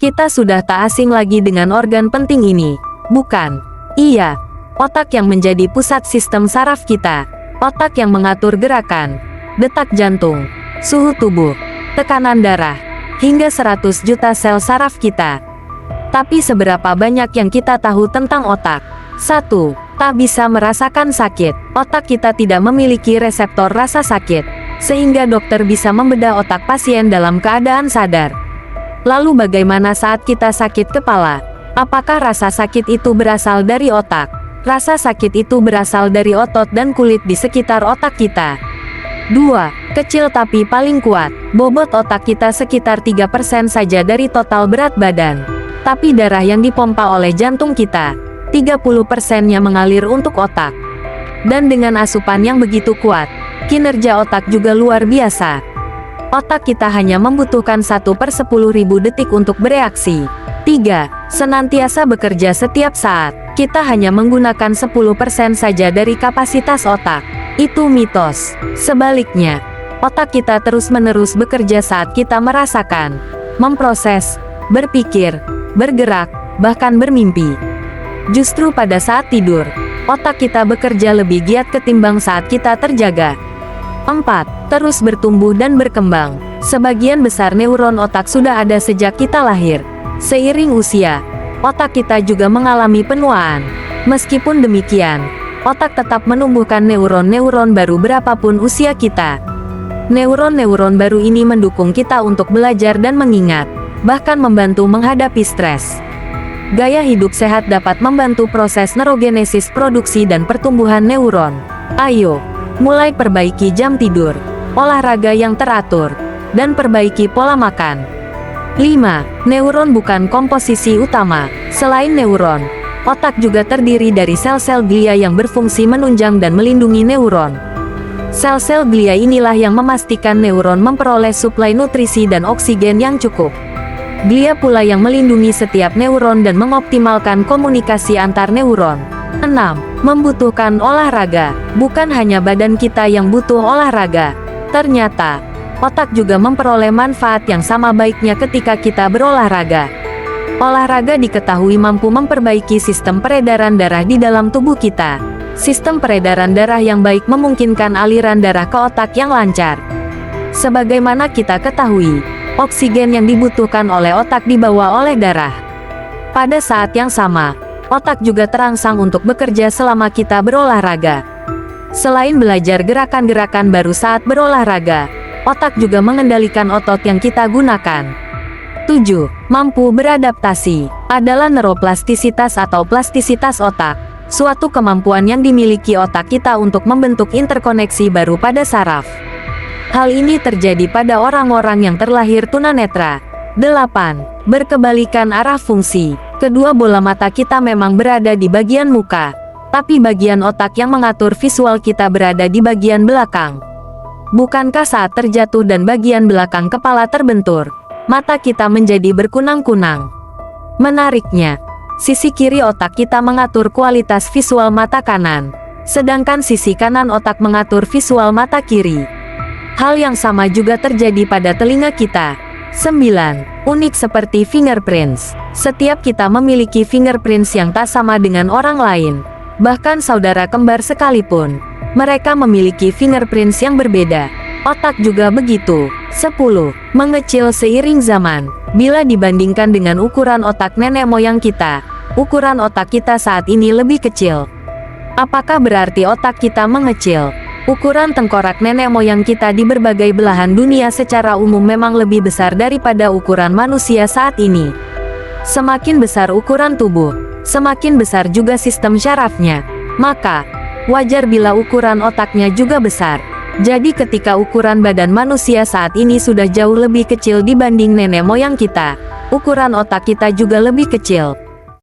Kita sudah tak asing lagi dengan organ penting ini, bukan? Iya, otak yang menjadi pusat sistem saraf kita. Otak yang mengatur gerakan, detak jantung, suhu tubuh, tekanan darah, hingga 100 juta sel saraf kita. Tapi seberapa banyak yang kita tahu tentang otak? 1. Tak bisa merasakan sakit. Otak kita tidak memiliki reseptor rasa sakit, sehingga dokter bisa membedah otak pasien dalam keadaan sadar. Lalu bagaimana saat kita sakit kepala? Apakah rasa sakit itu berasal dari otak? Rasa sakit itu berasal dari otot dan kulit di sekitar otak kita. 2. Kecil tapi paling kuat. Bobot otak kita sekitar 3% saja dari total berat badan. Tapi darah yang dipompa oleh jantung kita, 30%-nya mengalir untuk otak. Dan dengan asupan yang begitu kuat, kinerja otak juga luar biasa. Otak kita hanya membutuhkan 1/10.000 detik untuk bereaksi. 3. Senantiasa bekerja setiap saat. Kita hanya menggunakan 10% saja dari kapasitas otak. Itu mitos. Sebaliknya, otak kita terus-menerus bekerja saat kita merasakan, memproses, berpikir, bergerak, bahkan bermimpi. Justru pada saat tidur, otak kita bekerja lebih giat ketimbang saat kita terjaga. 4. Terus bertumbuh dan berkembang. Sebagian besar neuron otak sudah ada sejak kita lahir. Seiring usia, otak kita juga mengalami penuaan. Meskipun demikian, otak tetap menumbuhkan neuron-neuron baru berapapun usia kita. Neuron-neuron baru ini mendukung kita untuk belajar dan mengingat, bahkan membantu menghadapi stres. Gaya hidup sehat dapat membantu proses neurogenesis, produksi dan pertumbuhan neuron. Ayo, mulai perbaiki jam tidur, olahraga yang teratur, dan perbaiki pola makan. 5. Neuron bukan komposisi utama. Selain neuron, otak juga terdiri dari sel-sel glia yang berfungsi menunjang dan melindungi neuron. Sel-sel glia inilah yang memastikan neuron memperoleh suplai nutrisi dan oksigen yang cukup. Glia pula yang melindungi setiap neuron dan mengoptimalkan komunikasi antar neuron. 6. Membutuhkan olahraga. Bukan hanya badan kita yang butuh olahraga. Ternyata, otak juga memperoleh manfaat yang sama baiknya ketika kita berolahraga. Olahraga diketahui mampu memperbaiki sistem peredaran darah di dalam tubuh kita. Sistem peredaran darah yang baik memungkinkan aliran darah ke otak yang lancar. Sebagaimana kita ketahui, oksigen yang dibutuhkan oleh otak dibawa oleh darah. Pada saat yang sama, otak juga terangsang untuk bekerja selama kita berolahraga. Selain belajar gerakan-gerakan baru saat berolahraga, otak juga mengendalikan otot yang kita gunakan. 7. Mampu beradaptasi. Adalah neuroplastisitas atau plastisitas otak, suatu kemampuan yang dimiliki otak kita untuk membentuk interkoneksi baru pada saraf. Hal ini terjadi pada orang-orang yang terlahir tunanetra. 8. Berkebalikan arah fungsi. Kedua bola mata kita memang berada di bagian muka, tapi bagian otak yang mengatur visual kita berada di bagian belakang. Bukankah saat terjatuh dan bagian belakang kepala terbentur, mata kita menjadi berkunang-kunang? Menariknya, sisi kiri otak kita mengatur kualitas visual mata kanan, sedangkan sisi kanan otak mengatur visual mata kiri. Hal yang sama juga terjadi pada telinga kita. 9. Unik seperti fingerprints. Setiap kita memiliki fingerprints yang tak sama dengan orang lain, bahkan saudara kembar sekalipun. Mereka memiliki fingerprints yang berbeda. Otak juga begitu. 10. Mengecil seiring zaman. Bila dibandingkan dengan ukuran otak nenek moyang kita, ukuran otak kita saat ini lebih kecil. Apakah berarti otak kita mengecil? Ukuran tengkorak nenek moyang kita di berbagai belahan dunia secara umum memang lebih besar daripada ukuran manusia saat ini. Semakin besar ukuran tubuh, semakin besar juga sistem syarafnya. Maka, wajar bila ukuran otaknya juga besar. Jadi ketika ukuran badan manusia saat ini sudah jauh lebih kecil dibanding nenek moyang kita, ukuran otak kita juga lebih kecil.